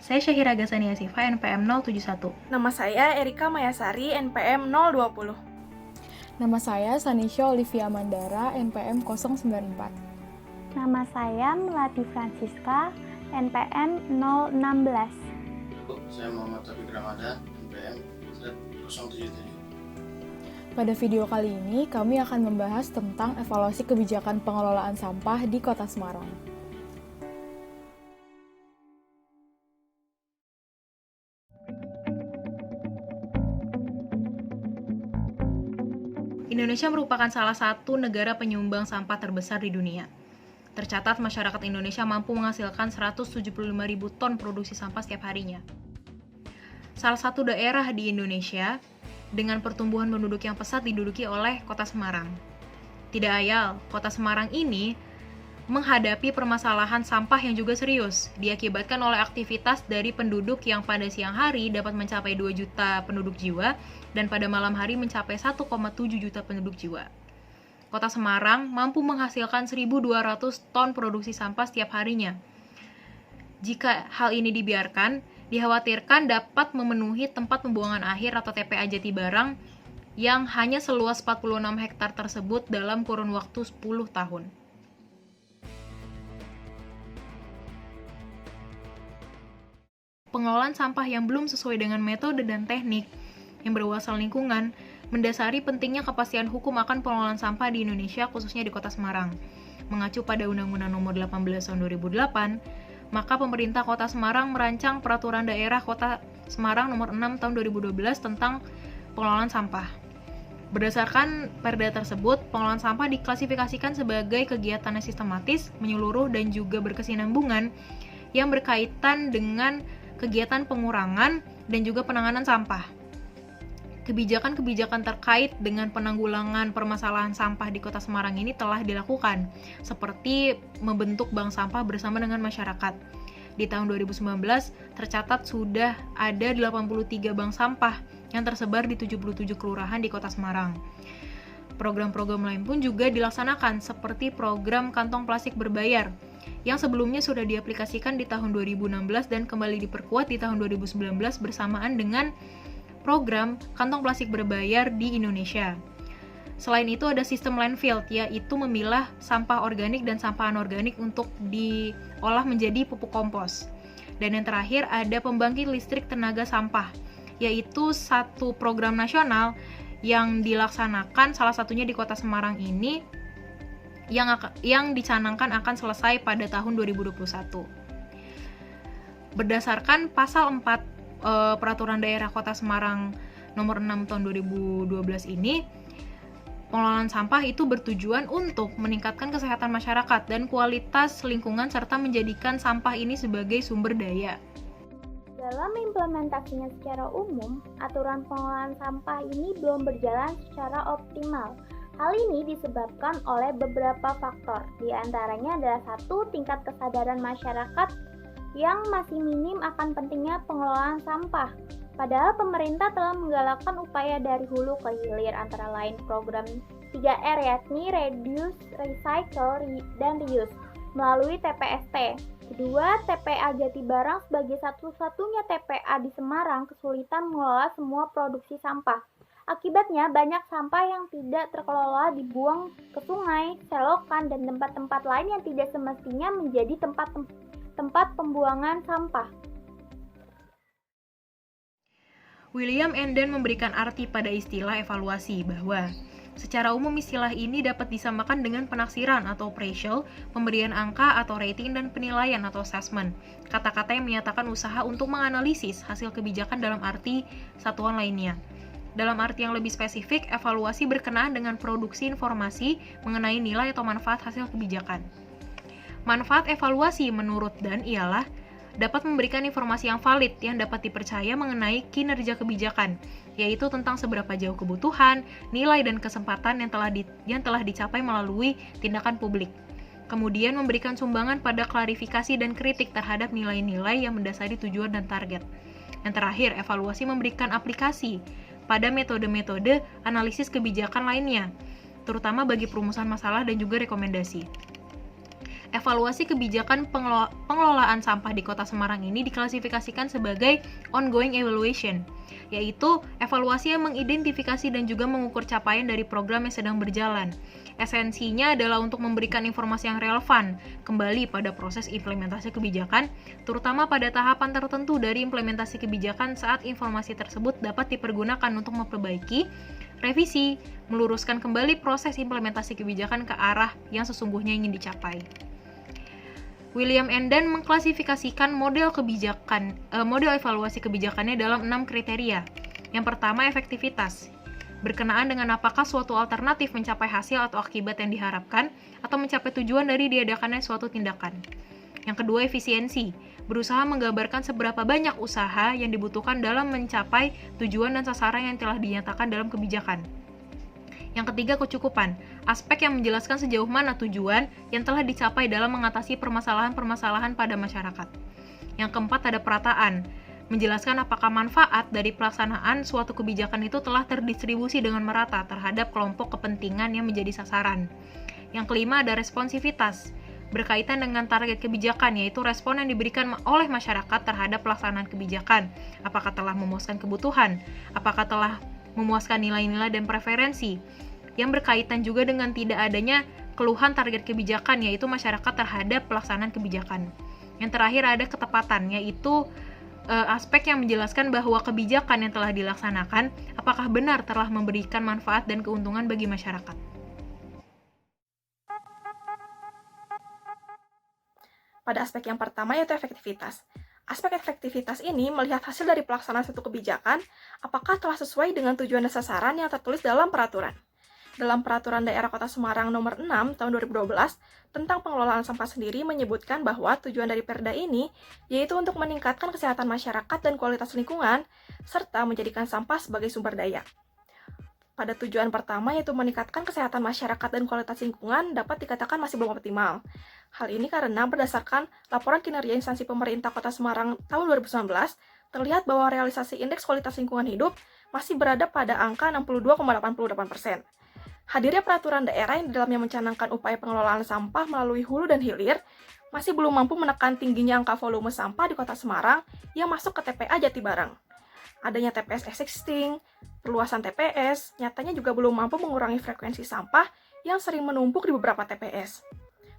Saya Syahira Gasania Siva, NPM 071. Nama saya Erika Mayasari, NPM 020. Nama saya Sanisha Olivia Mandara, NPM 094. Nama saya Melati Francisca, NPM 016. Saya Muhammad Taufik Ramadan, NPM 077. Pada video kali ini, kami akan membahas tentang evaluasi kebijakan pengelolaan sampah di Kota Semarang. Indonesia merupakan salah satu negara penyumbang sampah terbesar di dunia. Tercatat masyarakat Indonesia mampu menghasilkan 175.000 ton produksi sampah setiap harinya. Salah satu daerah di Indonesia dengan pertumbuhan penduduk yang pesat diduduki oleh Kota Semarang. Tidak ayal, Kota Semarang ini menghadapi permasalahan sampah yang juga serius, diakibatkan oleh aktivitas dari penduduk yang pada siang hari dapat mencapai 2 juta penduduk jiwa dan pada malam hari mencapai 1,7 juta penduduk jiwa. Kota Semarang mampu menghasilkan 1.200 ton produksi sampah setiap harinya. Jika hal ini dibiarkan, dikhawatirkan dapat memenuhi tempat pembuangan akhir atau TPA Jatibarang yang hanya seluas 46 hektar tersebut dalam kurun waktu 10 tahun. Pengelolaan sampah yang belum sesuai dengan metode dan teknik yang berwawasan lingkungan mendasari pentingnya kepastian hukum akan pengelolaan sampah di Indonesia, khususnya di Kota Semarang. Mengacu pada Undang-Undang Nomor 18 Tahun 2008, maka pemerintah Kota Semarang merancang Peraturan Daerah Kota Semarang Nomor 6 Tahun 2012 tentang pengelolaan sampah. Berdasarkan perda tersebut, pengelolaan sampah diklasifikasikan sebagai kegiatan yang sistematis, menyeluruh, dan juga berkesinambungan yang berkaitan dengan kegiatan pengurangan dan juga penanganan sampah. Kebijakan-kebijakan terkait dengan penanggulangan permasalahan sampah di Kota Semarang ini telah dilakukan, seperti membentuk bank sampah bersama dengan masyarakat. Di tahun 2019, tercatat sudah ada 83 bank sampah yang tersebar di 77 kelurahan di Kota Semarang. Program-program lain pun juga dilaksanakan, seperti program kantong plastik berbayar, yang sebelumnya sudah diaplikasikan di tahun 2016 dan kembali diperkuat di tahun 2019 bersamaan dengan program kantong plastik berbayar di Indonesia. Selain itu ada sistem landfill, yaitu memilah sampah organik dan sampah anorganik untuk diolah menjadi pupuk kompos. Dan yang terakhir ada pembangkit listrik tenaga sampah, yaitu satu program nasional yang dilaksanakan salah satunya di Kota Semarang ini yang dicanangkan akan selesai pada tahun 2021. Berdasarkan pasal 4 Peraturan Daerah Kota Semarang Nomor 6 Tahun 2012 ini, pengelolaan sampah itu bertujuan untuk meningkatkan kesehatan masyarakat dan kualitas lingkungan serta menjadikan sampah ini sebagai sumber daya. Dalam implementasinya secara umum, aturan pengelolaan sampah ini belum berjalan secara optimal. Hal ini disebabkan oleh beberapa faktor, di antaranya adalah 1. Tingkat kesadaran masyarakat yang masih minim akan pentingnya pengelolaan sampah. Padahal pemerintah telah menggalakkan upaya dari hulu ke hilir, antara lain program 3R, yakni Reduce, Recycle, dan Reuse melalui TPST. Kedua, TPA Jatibarang sebagai satu-satunya TPA di Semarang kesulitan mengelola semua produksi sampah. Akibatnya, banyak sampah yang tidak terkelola dibuang ke sungai, selokan, dan tempat-tempat lain yang tidak semestinya menjadi tempat pembuangan sampah. William Enden memberikan arti pada istilah evaluasi bahwa secara umum istilah ini dapat disamakan dengan penaksiran atau appraisal, pemberian angka atau rating, dan penilaian atau assessment. Kata-kata yang menyatakan usaha untuk menganalisis hasil kebijakan dalam arti satuan lainnya. Dalam arti yang lebih spesifik, evaluasi berkenaan dengan produksi informasi mengenai nilai atau manfaat hasil kebijakan. Manfaat evaluasi menurut Dan ialah dapat memberikan informasi yang valid yang dapat dipercaya mengenai kinerja kebijakan, yaitu tentang seberapa jauh kebutuhan, nilai, dan kesempatan yang telah dicapai melalui tindakan publik. Kemudian memberikan sumbangan pada klarifikasi dan kritik terhadap nilai-nilai yang mendasari tujuan dan target. Yang terakhir, evaluasi memberikan aplikasi pada metode-metode analisis kebijakan lainnya, terutama bagi perumusan masalah dan juga rekomendasi. Evaluasi kebijakan pengelolaan sampah di Kota Semarang ini diklasifikasikan sebagai ongoing evaluation, yaitu evaluasi yang mengidentifikasi dan juga mengukur capaian dari program yang sedang berjalan. Esensinya adalah untuk memberikan informasi yang relevan kembali pada proses implementasi kebijakan, terutama pada tahapan tertentu dari implementasi kebijakan saat informasi tersebut dapat dipergunakan untuk memperbaiki, revisi, meluruskan kembali proses implementasi kebijakan ke arah yang sesungguhnya ingin dicapai. William Enden mengklasifikasikan model evaluasi kebijakannya dalam 6 kriteria. Yang pertama, efektivitas. Berkenaan dengan apakah suatu alternatif mencapai hasil atau akibat yang diharapkan atau mencapai tujuan dari diadakannya suatu tindakan. Yang kedua, efisiensi. Berusaha menggambarkan seberapa banyak usaha yang dibutuhkan dalam mencapai tujuan dan sasaran yang telah dinyatakan dalam kebijakan. Yang ketiga, kecukupan. Aspek yang menjelaskan sejauh mana tujuan yang telah dicapai dalam mengatasi permasalahan-permasalahan pada masyarakat. Yang keempat, ada perataan. Menjelaskan apakah manfaat dari pelaksanaan suatu kebijakan itu telah terdistribusi dengan merata terhadap kelompok kepentingan yang menjadi sasaran. Yang kelima, ada responsivitas. Berkaitan dengan target kebijakan, yaitu respon yang diberikan oleh masyarakat terhadap pelaksanaan kebijakan. Apakah telah memuaskan kebutuhan? Apakah telah memuaskan nilai-nilai dan preferensi? Yang berkaitan juga dengan tidak adanya keluhan target kebijakan, yaitu masyarakat terhadap pelaksanaan kebijakan. Yang terakhir, ada ketepatan, yaitu aspek yang menjelaskan bahwa kebijakan yang telah dilaksanakan apakah benar telah memberikan manfaat dan keuntungan bagi masyarakat. Pada aspek yang pertama yaitu efektivitas. Aspek efektivitas ini melihat hasil dari pelaksanaan suatu kebijakan apakah telah sesuai dengan tujuan dan sasaran yang tertulis dalam peraturan. Dalam Peraturan Daerah Kota Semarang Nomor 6 Tahun 2012 tentang pengelolaan sampah sendiri menyebutkan bahwa tujuan dari Perda ini yaitu untuk meningkatkan kesehatan masyarakat dan kualitas lingkungan serta menjadikan sampah sebagai sumber daya. Pada tujuan pertama yaitu meningkatkan kesehatan masyarakat dan kualitas lingkungan dapat dikatakan masih belum optimal. Hal ini karena berdasarkan laporan kinerja instansi pemerintah Kota Semarang tahun 2019 terlihat bahwa realisasi indeks kualitas lingkungan hidup masih berada pada angka 62,88%. Hadirnya peraturan daerah yang di dalamnya mencanangkan upaya pengelolaan sampah melalui hulu dan hilir masih belum mampu menekan tingginya angka volume sampah di Kota Semarang yang masuk ke TPA Jatibarang. Adanya TPS existing, perluasan TPS, nyatanya juga belum mampu mengurangi frekuensi sampah yang sering menumpuk di beberapa TPS.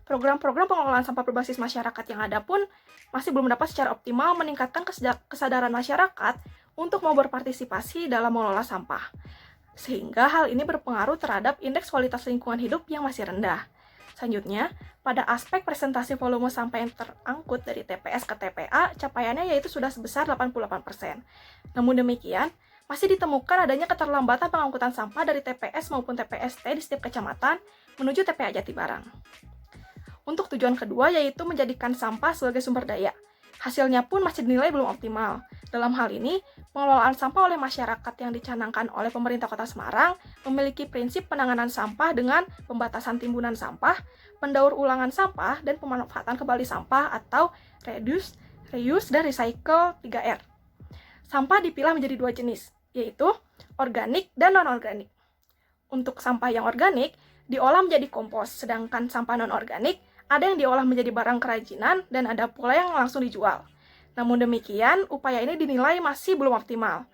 Program-program pengelolaan sampah berbasis masyarakat yang ada pun masih belum dapat secara optimal meningkatkan kesadaran masyarakat untuk mau berpartisipasi dalam mengelola sampah. Sehingga hal ini berpengaruh terhadap indeks kualitas lingkungan hidup yang masih rendah. Selanjutnya, pada aspek presentasi volume sampah yang terangkut dari TPS ke TPA, capaiannya yaitu sudah sebesar 88%. Namun demikian, masih ditemukan adanya keterlambatan pengangkutan sampah dari TPS maupun TPST di setiap kecamatan menuju TPA Jatibarang. Untuk tujuan kedua yaitu menjadikan sampah sebagai sumber daya. Hasilnya pun masih dinilai belum optimal. Dalam hal ini, pengelolaan sampah oleh masyarakat yang dicanangkan oleh pemerintah Kota Semarang memiliki prinsip penanganan sampah dengan pembatasan timbunan sampah, pendaur ulangan sampah, dan pemanfaatan kembali sampah atau reduce, reuse, dan recycle 3R. Sampah dipilah menjadi dua jenis, yaitu organik dan non-organik. Untuk sampah yang organik, diolah menjadi kompos, sedangkan sampah non-organik ada yang diolah menjadi barang kerajinan dan ada pula yang langsung dijual. Namun demikian, upaya ini dinilai masih belum optimal.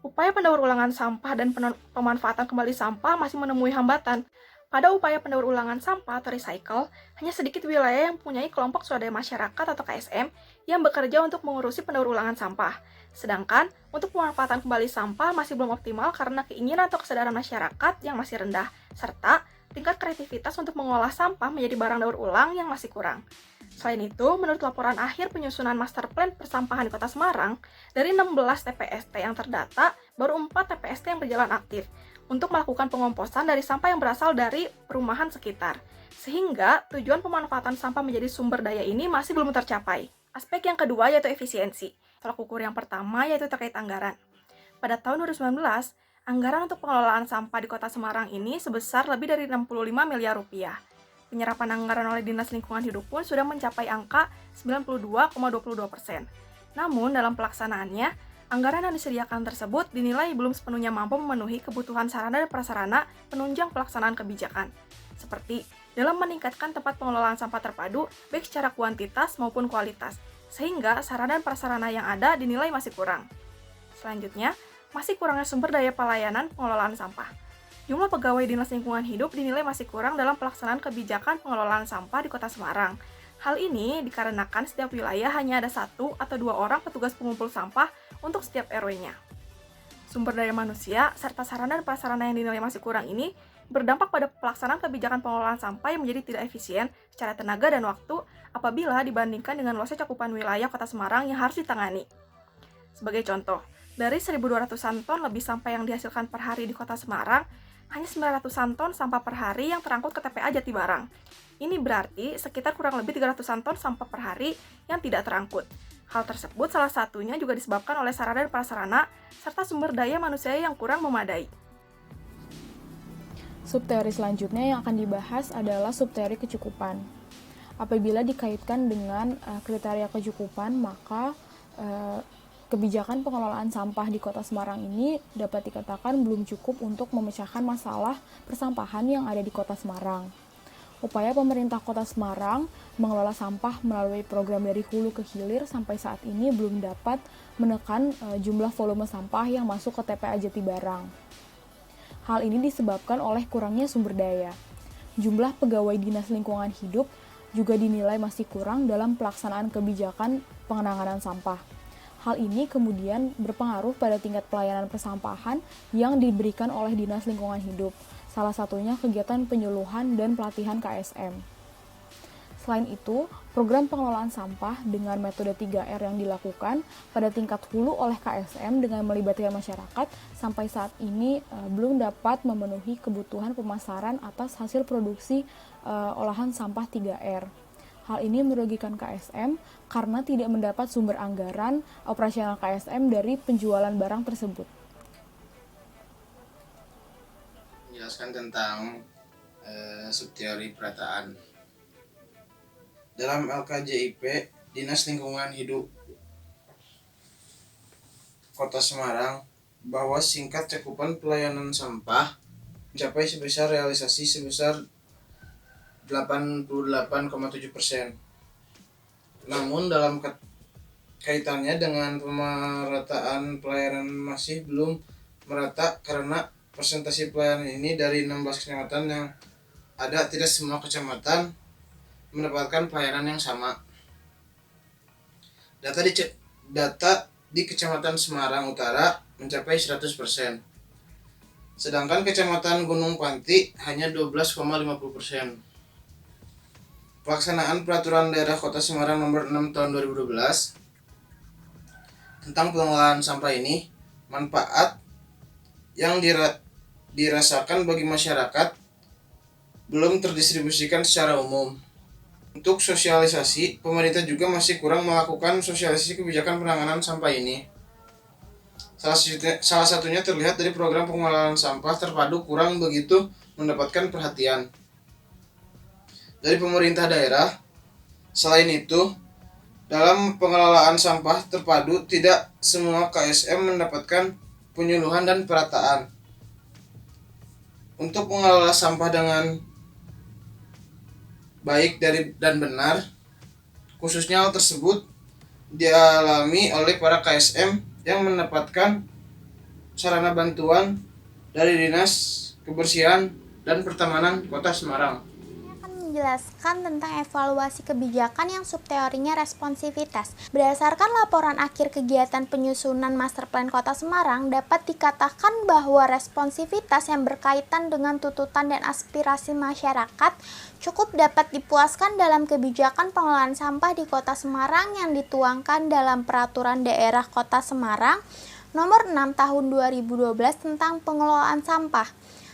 Upaya pendaur ulangan sampah dan pemanfaatan kembali sampah masih menemui hambatan. Pada upaya pendaur ulangan sampah atau recycle, hanya sedikit wilayah yang mempunyai kelompok swadaya masyarakat atau KSM yang bekerja untuk mengurusi pendaur ulangan sampah. Sedangkan, untuk pemanfaatan kembali sampah masih belum optimal karena keinginan atau kesadaran masyarakat yang masih rendah, serta tingkat kreativitas untuk mengolah sampah menjadi barang daur ulang yang masih kurang. Selain itu, menurut laporan akhir penyusunan Master Plan Persampahan di Kota Semarang, dari 16 TPST yang terdata, baru 4 TPST yang berjalan aktif untuk melakukan pengomposan dari sampah yang berasal dari perumahan sekitar. Sehingga, tujuan pemanfaatan sampah menjadi sumber daya ini masih belum tercapai. Aspek yang kedua yaitu efisiensi. Tolak ukur yang pertama yaitu terkait anggaran. Pada tahun 2019, anggaran untuk pengelolaan sampah di Kota Semarang ini sebesar lebih dari 65 miliar rupiah. Penyerapan anggaran oleh Dinas Lingkungan Hidup pun sudah mencapai angka 92,22%. Namun, dalam pelaksanaannya, Anggaran yang disediakan tersebut dinilai belum sepenuhnya mampu memenuhi kebutuhan sarana dan prasarana penunjang pelaksanaan kebijakan, seperti dalam meningkatkan tempat pengelolaan sampah terpadu baik secara kuantitas maupun kualitas, sehingga sarana dan prasarana yang ada dinilai masih kurang. Selanjutnya, masih kurangnya sumber daya pelayanan pengelolaan sampah. Jumlah pegawai Dinas Lingkungan Hidup dinilai masih kurang dalam pelaksanaan kebijakan pengelolaan sampah di Kota Semarang. Hal ini dikarenakan setiap wilayah hanya ada 1 atau 2 orang petugas pengumpul sampah untuk setiap RW-nya. Sumber daya manusia serta sarana dan prasarana yang dinilai masih kurang ini berdampak pada pelaksanaan kebijakan pengelolaan sampah yang menjadi tidak efisien secara tenaga dan waktu apabila dibandingkan dengan luasnya cakupan wilayah Kota Semarang yang harus ditangani. Sebagai contoh, dari 1.200-an ton lebih sampah yang dihasilkan per hari di Kota Semarang, hanya 900-an ton sampah per hari yang terangkut ke TPA Jatibarang. Ini berarti sekitar kurang lebih 300-an ton sampah per hari yang tidak terangkut. Hal tersebut salah satunya juga disebabkan oleh sarana dan prasarana serta sumber daya manusia yang kurang memadai. Subteori selanjutnya yang akan dibahas adalah subteori kecukupan. Apabila dikaitkan dengan kriteria kecukupan, maka kebijakan pengelolaan sampah di Kota Semarang ini dapat dikatakan belum cukup untuk memecahkan masalah persampahan yang ada di Kota Semarang. Upaya pemerintah Kota Semarang mengelola sampah melalui program dari hulu ke hilir sampai saat ini belum dapat menekan jumlah volume sampah yang masuk ke TPA Jatibarang. Hal ini disebabkan oleh kurangnya sumber daya. Jumlah pegawai Dinas Lingkungan Hidup juga dinilai masih kurang dalam pelaksanaan kebijakan pengenanganan sampah. Hal ini kemudian berpengaruh pada tingkat pelayanan persampahan yang diberikan oleh Dinas Lingkungan Hidup, salah satunya kegiatan penyuluhan dan pelatihan KSM. Selain itu, program pengelolaan sampah dengan metode 3R yang dilakukan pada tingkat hulu oleh KSM dengan melibatkan masyarakat sampai saat ini belum dapat memenuhi kebutuhan pemasaran atas hasil produksi olahan sampah 3R. Hal ini merugikan KSM karena tidak mendapat sumber anggaran operasional KSM dari penjualan barang tersebut. Menjelaskan tentang subteori perataan. Dalam LKJIP, Dinas Lingkungan Hidup Kota Semarang bahwa singkat cakupan pelayanan sampah mencapai realisasi sebesar 88,7%. Namun dalam kaitannya dengan pemerataan pelayanan masih belum merata karena persentase pelayanan ini dari 16 kecamatan yang ada tidak semua kecamatan mendapatkan pelayanan yang sama. Data di Kecamatan Semarang Utara mencapai 100%. Sedangkan Kecamatan Gunung Panti hanya 12,50%. Pelaksanaan Peraturan Daerah Kota Semarang Nomor 6 Tahun 2012 tentang pengelolaan sampah ini, manfaat yang dirasakan bagi masyarakat belum terdistribusikan secara umum. Untuk sosialisasi, pemerintah juga masih kurang melakukan sosialisasi kebijakan penanganan sampah ini. Salah satunya terlihat dari program pengelolaan sampah terpadu kurang begitu mendapatkan perhatian dari pemerintah daerah. Selain itu, dalam pengelolaan sampah terpadu tidak semua KSM mendapatkan penyuluhan dan perataan. Untuk mengelola sampah dengan baik dan benar, khususnya hal tersebut dialami oleh para KSM yang mendapatkan sarana bantuan dari Dinas Kebersihan dan Pertamanan Kota Semarang. Menjelaskan tentang evaluasi kebijakan yang subteorinya responsivitas. Berdasarkan laporan akhir kegiatan penyusunan Master Plan Kota Semarang, dapat dikatakan bahwa responsivitas yang berkaitan dengan tuntutan dan aspirasi masyarakat cukup dapat dipuaskan dalam kebijakan pengelolaan sampah di Kota Semarang yang dituangkan dalam Peraturan Daerah Kota Semarang Nomor 6 Tahun 2012 tentang pengelolaan sampah.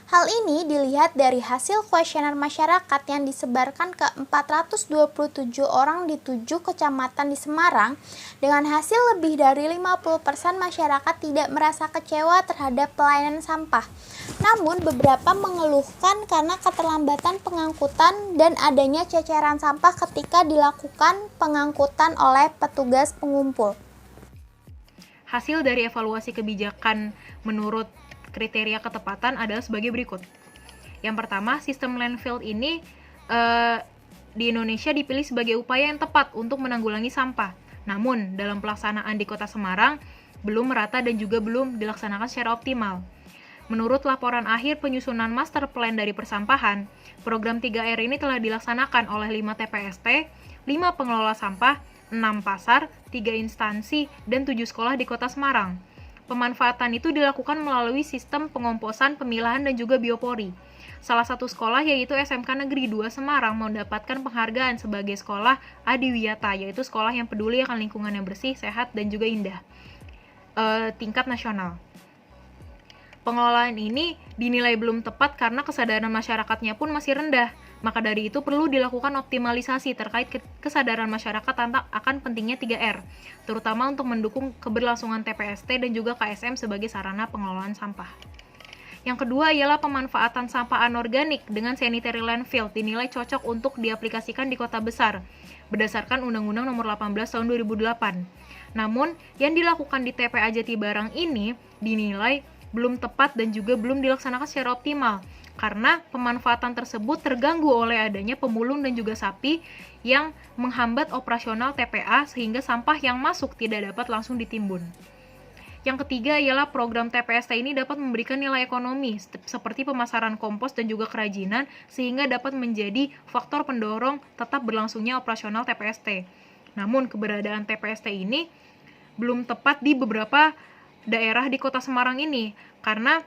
Hal ini dilihat dari hasil kuesioner masyarakat yang disebarkan ke 427 orang di 7 kecamatan di Semarang. Dengan hasil lebih dari 50% masyarakat tidak merasa kecewa terhadap pelayanan sampah. Namun beberapa mengeluhkan karena keterlambatan pengangkutan dan adanya ceceran sampah ketika dilakukan pengangkutan oleh petugas pengumpul. Hasil dari evaluasi kebijakan menurut kriteria ketepatan adalah sebagai berikut. Yang pertama, sistem landfill ini di Indonesia dipilih sebagai upaya yang tepat untuk menanggulangi sampah. Namun, dalam pelaksanaan di Kota Semarang belum merata dan juga belum dilaksanakan secara optimal. Menurut laporan akhir penyusunan master plan dari persampahan, program 3R ini telah dilaksanakan oleh 5 TPST, 5 pengelola sampah, 6 pasar, 3 instansi, dan 7 sekolah di Kota Semarang. Pemanfaatan itu dilakukan melalui sistem pengomposan, pemilahan, dan juga biopori. Salah satu sekolah yaitu SMK Negeri 2 Semarang mendapatkan penghargaan sebagai sekolah Adiwiyata, yaitu sekolah yang peduli akan lingkungan yang bersih, sehat, dan juga indah, tingkat nasional. Pengelolaan ini dinilai belum tepat karena kesadaran masyarakatnya pun masih rendah. Maka dari itu perlu dilakukan optimalisasi terkait kesadaran masyarakat akan pentingnya 3R, terutama untuk mendukung keberlangsungan TPST dan juga KSM sebagai sarana pengelolaan sampah. Yang kedua ialah pemanfaatan sampah anorganik dengan sanitary landfill dinilai cocok untuk diaplikasikan di kota besar berdasarkan Undang-Undang Nomor 18 Tahun 2008. Namun, yang dilakukan di TPA Jatibarang ini dinilai belum tepat dan juga belum dilaksanakan secara optimal karena pemanfaatan tersebut terganggu oleh adanya pemulung dan juga sapi yang menghambat operasional TPA sehingga sampah yang masuk tidak dapat langsung ditimbun. Yang ketiga ialah program TPST ini dapat memberikan nilai ekonomi seperti pemasaran kompos dan juga kerajinan sehingga dapat menjadi faktor pendorong tetap berlangsungnya operasional TPST. Namun keberadaan TPST ini belum tepat di beberapa daerah di Kota Semarang ini karena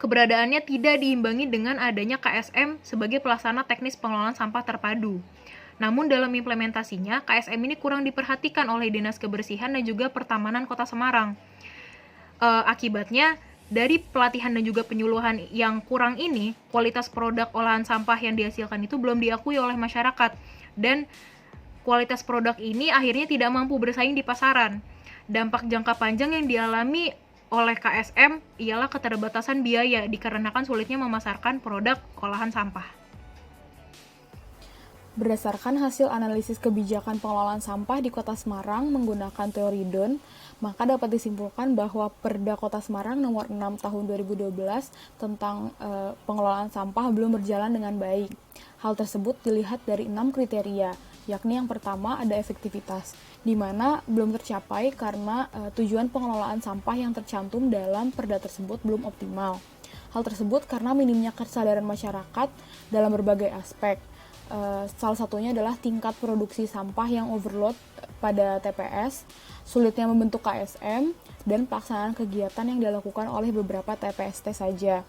keberadaannya tidak diimbangi dengan adanya KSM sebagai pelaksana teknis pengelolaan sampah terpadu. Namun dalam implementasinya, KSM ini kurang diperhatikan oleh Dinas Kebersihan dan juga Pertamanan Kota Semarang. Akibatnya, dari pelatihan dan juga penyuluhan yang kurang ini, kualitas produk olahan sampah yang dihasilkan itu belum diakui oleh masyarakat. Dan kualitas produk ini akhirnya tidak mampu bersaing di pasaran. Dampak jangka panjang yang dialami oleh KSM ialah keterbatasan biaya dikarenakan sulitnya memasarkan produk olahan sampah. Berdasarkan hasil analisis kebijakan pengelolaan sampah di Kota Semarang menggunakan teori Don, maka dapat disimpulkan bahwa Perda Kota Semarang nomor 6 tahun 2012 tentang pengelolaan sampah belum berjalan dengan baik. Hal tersebut dilihat dari 6 kriteria, yakni yang pertama ada efektivitas, di mana belum tercapai karena tujuan pengelolaan sampah yang tercantum dalam Perda tersebut belum optimal. Hal tersebut karena minimnya kesadaran masyarakat dalam berbagai aspek. Salah satunya adalah tingkat produksi sampah yang overload pada TPS, sulitnya membentuk KSM, dan pelaksanaan kegiatan yang dilakukan oleh beberapa TPST saja.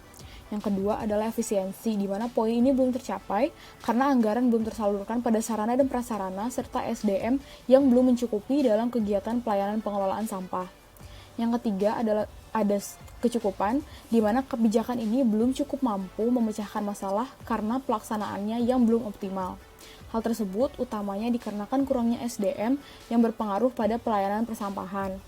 Yang kedua adalah efisiensi, di mana poin ini belum tercapai karena anggaran belum tersalurkan pada sarana dan prasarana serta SDM yang belum mencukupi dalam kegiatan pelayanan pengelolaan sampah. Yang ketiga adalah ada kecukupan, di mana kebijakan ini belum cukup mampu memecahkan masalah karena pelaksanaannya yang belum optimal. Hal tersebut utamanya dikarenakan kurangnya SDM yang berpengaruh pada pelayanan persampahan.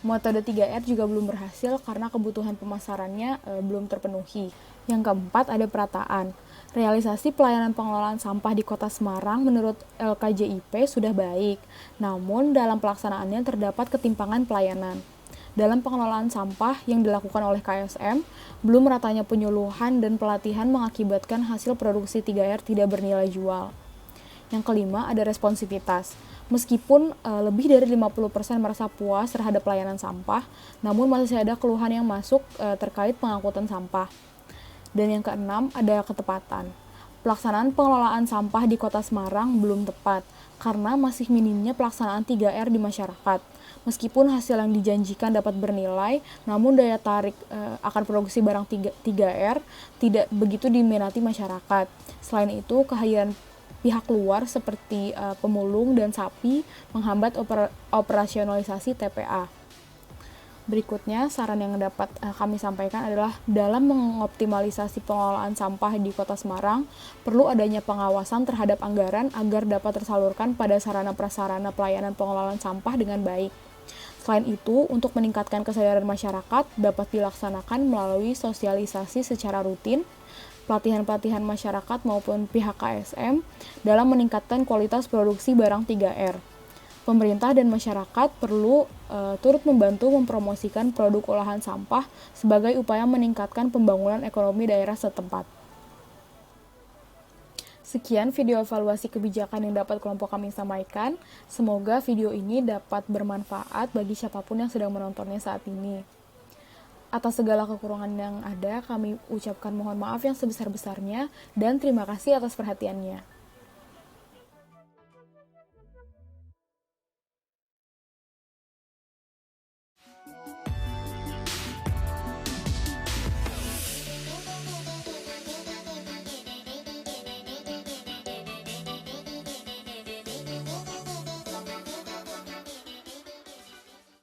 Metode 3R juga belum berhasil karena kebutuhan pemasarannya belum terpenuhi. Yang keempat ada perataan. Realisasi pelayanan pengelolaan sampah di Kota Semarang menurut LKJIP sudah baik, namun dalam pelaksanaannya terdapat ketimpangan pelayanan. Dalam pengelolaan sampah yang dilakukan oleh KSM, belum meratanya penyuluhan dan pelatihan mengakibatkan hasil produksi 3R tidak bernilai jual. Yang kelima ada responsivitas. Meskipun lebih dari 50% merasa puas terhadap pelayanan sampah, namun masih ada keluhan yang masuk terkait pengangkutan sampah. Dan yang keenam ada ketepatan. Pelaksanaan pengelolaan sampah di Kota Semarang belum tepat karena masih minimnya pelaksanaan 3R di masyarakat. Meskipun hasil yang dijanjikan dapat bernilai, namun daya tarik akan produksi barang 3R tidak begitu diminati masyarakat. Selain itu, kehadiran pihak luar seperti pemulung dan sapi menghambat operasionalisasi TPA. Berikutnya, saran yang dapat kami sampaikan adalah dalam mengoptimalisasi pengelolaan sampah di Kota Semarang, perlu adanya pengawasan terhadap anggaran agar dapat tersalurkan pada sarana-prasarana pelayanan pengelolaan sampah dengan baik. Selain itu, untuk meningkatkan kesadaran masyarakat dapat dilaksanakan melalui sosialisasi secara rutin, pelatihan-pelatihan masyarakat maupun pihak KSM dalam meningkatkan kualitas produksi barang 3R. pemerintah dan masyarakat perlu turut membantu mempromosikan produk olahan sampah sebagai upaya meningkatkan pembangunan ekonomi daerah setempat. Sekian video evaluasi kebijakan yang dapat kelompok kami sampaikan. Semoga video ini dapat bermanfaat bagi siapapun yang sedang menontonnya saat ini. Atas segala kekurangan yang ada, kami ucapkan mohon maaf yang sebesar-besarnya dan terima kasih atas perhatiannya.